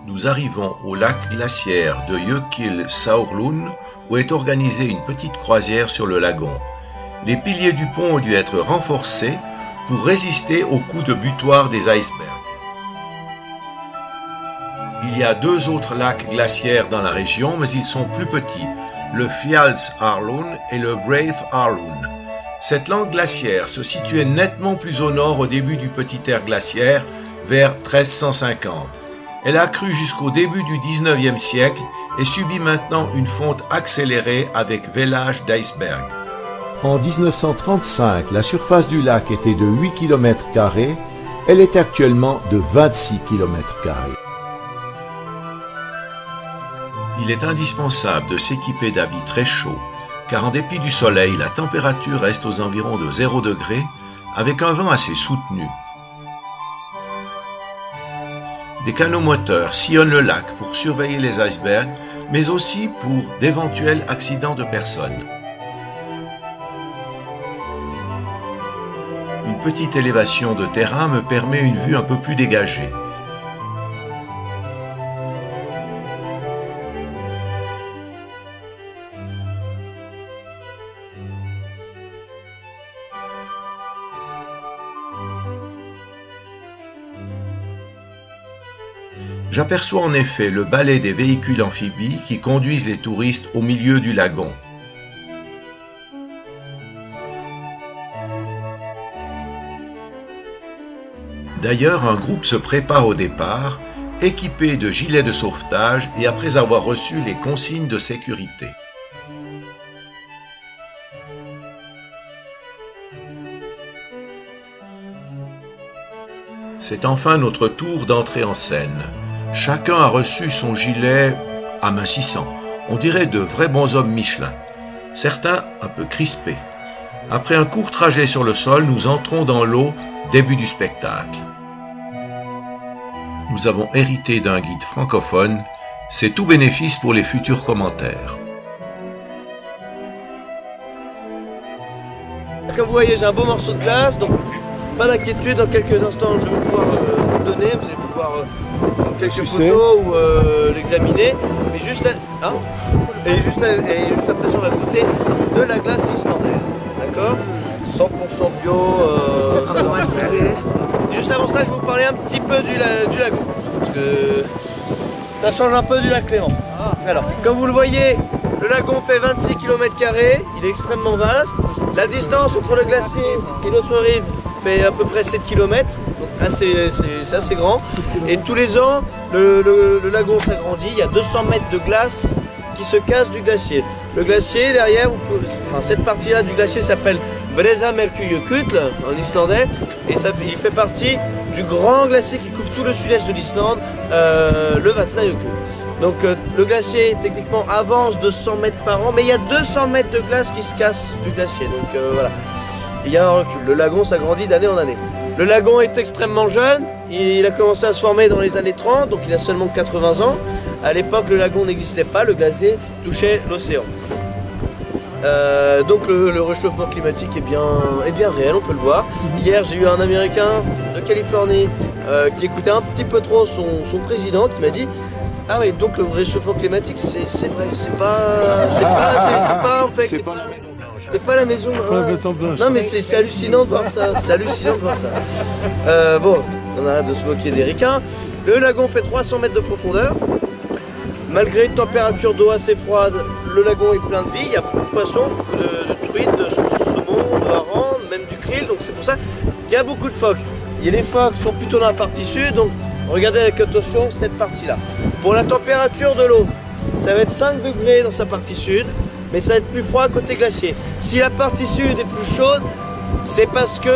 nous arrivons au lac glaciaire de Jökull-Sárlón où est organisée une petite croisière sur le lagon. Les piliers du pont ont dû être renforcés pour résister aux coups de butoir des icebergs. Il y a deux autres lacs glaciaires dans la région, mais ils sont plus petits, le Fjallarárlón et le Breiðárlón. Cette langue glaciaire se situait nettement plus au nord au début du petit air glaciaire, vers 1350. Elle a cru jusqu'au début du 19e siècle et subit maintenant une fonte accélérée avec vélage d'iceberg. En 1935, la surface du lac était de 8 km², elle est actuellement de 26 km². Il est indispensable de s'équiper d'habits très chauds, car en dépit du soleil, la température reste aux environs de 0 degré, avec un vent assez soutenu. Des canaux moteurs sillonnent le lac pour surveiller les icebergs, mais aussi pour d'éventuels accidents de personnes. Une petite élévation de terrain me permet une vue un peu plus dégagée. J'aperçois en effet le balai des véhicules amphibies qui conduisent les touristes au milieu du lagon. D'ailleurs, un groupe se prépare au départ, équipé de gilets de sauvetage et après avoir reçu les consignes de sécurité. C'est enfin notre tour d'entrer en scène. Chacun a reçu son gilet amincissant, on dirait de vrais bonshommes Michelin. Certains un peu crispés. Après un court trajet sur le sol, nous entrons dans l'eau, début du spectacle. Nous avons hérité d'un guide francophone, c'est tout bénéfice pour les futurs commentaires. Comme vous voyez, j'ai un beau morceau de glace, donc pas d'inquiétude, dans quelques instants je vais pouvoir vous le donner, vous allez pouvoir prendre quelques photos ou l'examiner. Mais juste après ça on va goûter de la glace islandaise, d'accord, 100% bio, Juste avant ça je vais vous parler un petit peu du lagon, parce que ça change un peu du lac Léman. Alors, comme vous le voyez, le lagon fait 26 km², il est extrêmement vaste. La distance entre le glacier et l'autre rive fait à peu près 7 km, donc c'est assez grand. Et tous les ans, le lagon s'agrandit, il y a 200 mètres de glace qui se casse du glacier. Le glacier, derrière, cette partie-là du glacier s'appelle Breiðamerkurjökull en islandais, et il fait partie du grand glacier qui couvre tout le sud-est de l'Islande, le Vatnajökull. Donc le glacier techniquement avance de 100 mètres par an, mais il y a 200 mètres de glace qui se cassent du glacier, donc voilà. Il y a un recul, le lagon s'agrandit d'année en année. Le lagon est extrêmement jeune, il a commencé à se former dans les années 30, donc il a seulement 80 ans. À l'époque, le lagon n'existait pas, le glacier touchait l'océan. Donc le réchauffement climatique est bien réel, on peut le voir. Hier, j'ai eu un Américain de Californie qui écoutait un petit peu trop son président, qui m'a dit: ah oui, donc le réchauffement climatique, c'est vrai, c'est pas en fait, c'est pas la maison. Non mais c'est hallucinant de voir ça, bon, on arrête de se moquer des ricains. Le lagon fait 300 mètres de profondeur. Malgré une température d'eau assez froide, le lagon est plein de vie, il y a beaucoup de poissons, beaucoup de truites, de saumons, de harengs, même du krill, donc c'est pour ça qu'il y a beaucoup de phoques. Et les phoques sont plutôt dans la partie sud, donc regardez avec attention cette partie-là. Pour la température de l'eau, ça va être 5 degrés dans sa partie sud, mais ça va être plus froid côté glacier. Si la partie sud est plus chaude, c'est parce que,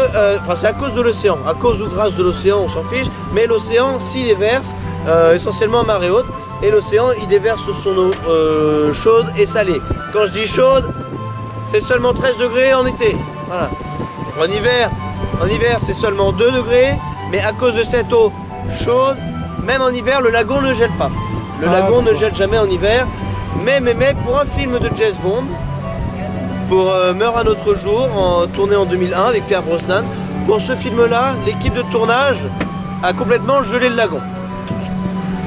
c'est à cause de l'océan, à cause ou grâce de l'océan, on s'en fiche, mais l'océan, s'il déverse, essentiellement à marée haute, et l'océan, il déverse son eau chaude et salée. Quand je dis chaude, c'est seulement 13 degrés en été, voilà. En hiver, c'est seulement 2 degrés, mais à cause de cette eau chaude, même en hiver, le lagon ne gèle pas. Le lagon ne gèle jamais en hiver, mais pour un film de James Bond, pour Meurt un autre jour, tourné en 2001 avec Pierre Brosnan, pour ce film-là, l'équipe de tournage a complètement gelé le lagon.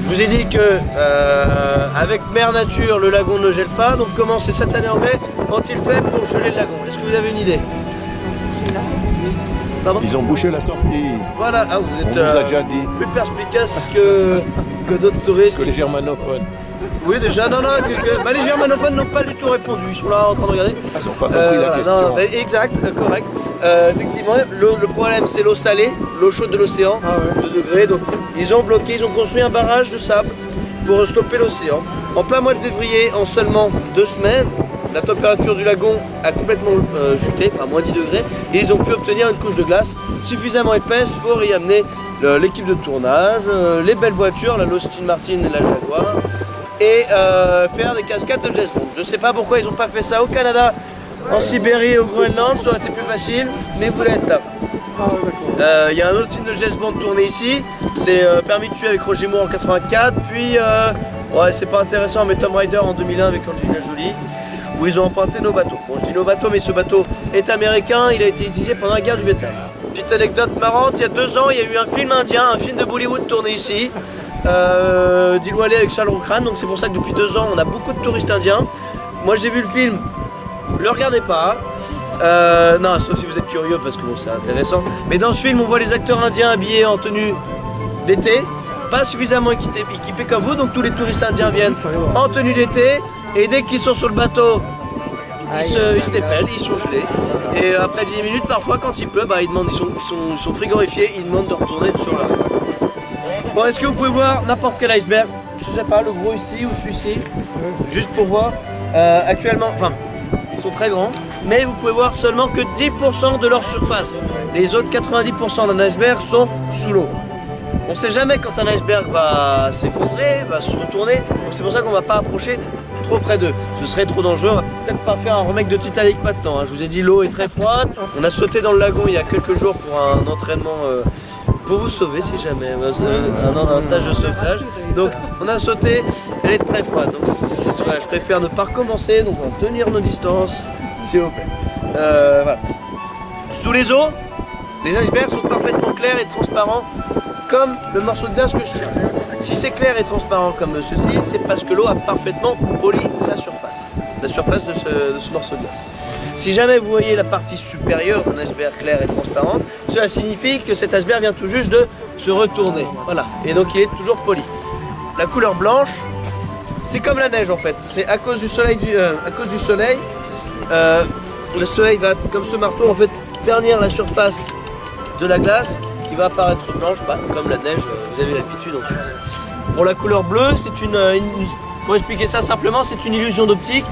Je vous ai dit que avec Mère Nature, le lagon ne gèle pas. Donc comment ces satanés anglais ont-ils fait pour geler le lagon? Est-ce que vous avez une idée? Pardon? Ils ont bouché la sortie. Voilà, ah, vous On êtes nous a déjà dit. plus perspicace que d'autres touristes. Que les germanophones. Oui, déjà, non, bah, les germanophones n'ont pas du tout répondu. Ils sont là en train de regarder. Ils n'ont pas compris la question. Non, mais exact, correct. Effectivement, le problème c'est l'eau salée, l'eau chaude de l'océan, 2 degrés. Donc ils ont bloqué, ils ont construit un barrage de sable pour stopper l'océan. En plein mois de février, en seulement 2 semaines, la température du lagon a complètement chuté, enfin moins 10 degrés, et ils ont pu obtenir une couche de glace suffisamment épaisse pour y amener l'équipe de tournage, les belles voitures, la Aston Martin et la Jaguar, et faire des cascades de James Bond. Je sais pas pourquoi ils n'ont pas fait ça au Canada, en Sibérie et au Groenland, ça aurait été plus facile, mais vous l'êtes là. Il y a un autre film de James Bond tourné ici, c'est Permis de tuer avec Roger Moore en 84, puis ouais, c'est pas intéressant, mais Tomb Raider en 2001 avec Angelina Jolie, où ils ont emprunté nos bateaux. Bon, je dis nos bateaux, mais ce bateau est américain, il a été utilisé pendant la guerre du Vietnam. Petite anecdote marrante, il y a 2 ans, il y a eu un film indien, un film de Bollywood tourné ici, Dilwale avec Shah Rukh Khan, donc c'est pour ça que depuis 2 ans, on a beaucoup de touristes indiens. Moi j'ai vu le film, le regardez pas, non, sauf si vous êtes curieux parce que bon, c'est intéressant. Mais dans ce film, on voit les acteurs indiens habillés en tenue d'été, pas suffisamment équipés comme vous, donc tous les touristes indiens viennent en tenue d'été, et dès qu'ils sont sur le bateau, ils se dépellent, ils sont gelés. Et après 10 minutes, parfois, quand il pleut, bah, ils sont frigorifiés, ils demandent de retourner sur la. Bon, est-ce que vous pouvez voir n'importe quel iceberg? Je sais pas, le gros ici ou celui-ci, juste pour voir. Actuellement, enfin, ils sont très grands, mais vous pouvez voir seulement que 10% de leur surface. Les autres 90% d'un iceberg sont sous l'eau. On ne sait jamais quand un iceberg va s'effondrer, va se retourner, donc c'est pour ça qu'on ne va pas approcher trop près d'eux. Ce serait trop dangereux, on va peut-être pas faire un remake de Titanic maintenant. Je vous ai dit, l'eau est très froide. On a sauté dans le lagon il y a quelques jours pour un entraînement pour vous sauver si jamais, un stage de sauvetage. Donc on a sauté, elle est très froide. Donc voilà, je préfère ne pas recommencer, donc on va tenir nos distances, s'il vous plaît. Voilà. Sous les eaux, les icebergs sont parfaitement clairs et transparents, comme le morceau de glace que je tiens. Si c'est clair et transparent comme ceci, c'est parce que l'eau a parfaitement poli sa surface, la surface de ce morceau de glace. Si jamais vous voyez la partie supérieure d'un iceberg clair et transparente, cela signifie que cet iceberg vient tout juste de se retourner. Voilà, et donc il est toujours poli. La couleur blanche, c'est comme la neige en fait. C'est à cause du soleil. Le soleil va, comme ce marteau, en fait, ternir la surface de la glace qui va apparaître blanche, comme la neige. Vous avez l'habitude en Suisse. Pour la couleur bleue, c'est pour expliquer ça simplement, c'est une illusion d'optique.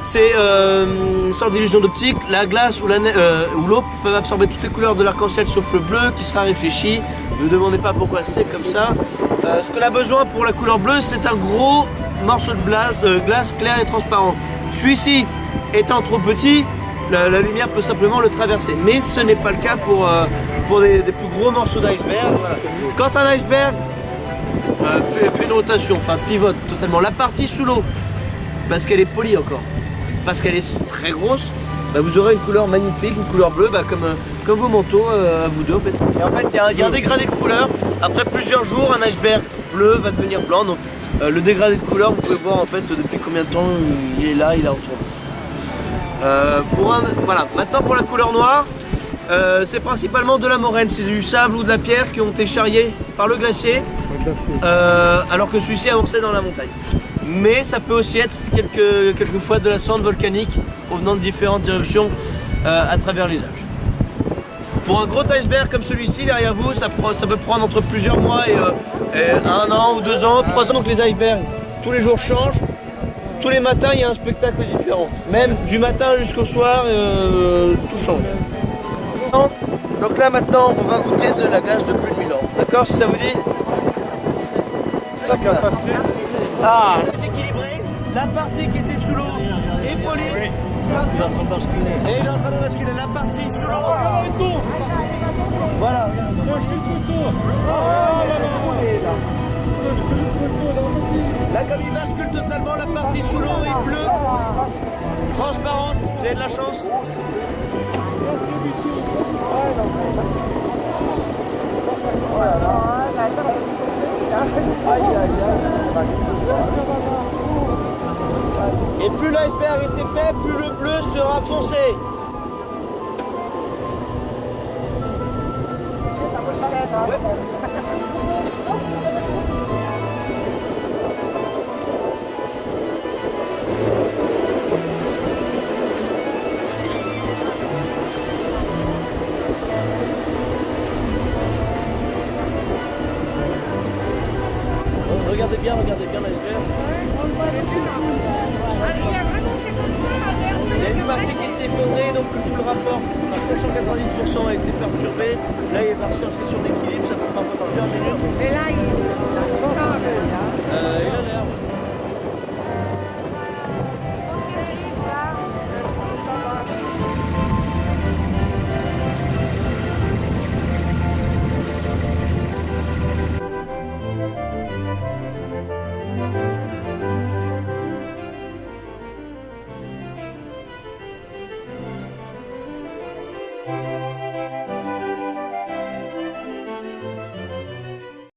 C'est une sorte d'illusion d'optique. La glace ou l'eau peuvent absorber toutes les couleurs de l'arc-en-ciel sauf le bleu qui sera réfléchi. Ne me demandez pas pourquoi c'est comme ça. Ce qu'on a besoin pour la couleur bleue, c'est un gros morceau de glace clair et transparent. Celui-ci étant trop petit, la lumière peut simplement le traverser. Mais ce n'est pas le cas pour des plus gros morceaux d'iceberg. Voilà. Quand un iceberg fait une rotation, enfin pivote totalement, la partie sous l'eau, parce qu'elle est polie encore, parce qu'elle est très grosse, vous aurez une couleur magnifique, une couleur bleue, comme vos manteaux à vous deux en fait. Et en fait, il y a un dégradé de couleur. Après plusieurs jours, un iceberg bleu va devenir blanc. Donc le dégradé de couleur, vous pouvez voir en fait depuis combien de temps il est là, il a retourné. Voilà. Maintenant pour la couleur noire, c'est principalement de la moraine, c'est du sable ou de la pierre qui ont été charriés par le glacier, alors que celui-ci avançait dans la montagne. Mais ça peut aussi être quelquefois de la cendre volcanique provenant de différentes éruptions à travers les âges. Pour un gros iceberg comme celui-ci derrière vous, ça peut prendre entre plusieurs mois et 1 an ou 2 ans, 3 ans. Donc les icebergs tous les jours changent. Tous les matins il y a un spectacle différent. Même du matin jusqu'au soir, tout change. Donc là maintenant on va goûter de la glace de plus de 1000 ans. D'accord, si ça vous dit? Ah, c'est équilibré. La partie qui était sous l'eau est polie. Et il est en train de basculer. La partie sous l'eau. Voilà. Là, comme il bascule totalement, la partie sous l'eau est bleue, transparente. Vous avez de la chance. Aïe, aïe, aïe. l'iceberg est épais, plus le bleu sera foncé. Ouais. Regardez bien l'iceberg. Il y a une partie qui s'est effondrée, donc tout le rapport à 190% a été perturbé. Là, il est parti en session d'équilibre, ça peut pas changer ingénieur. Et là, il Il a l'air. là,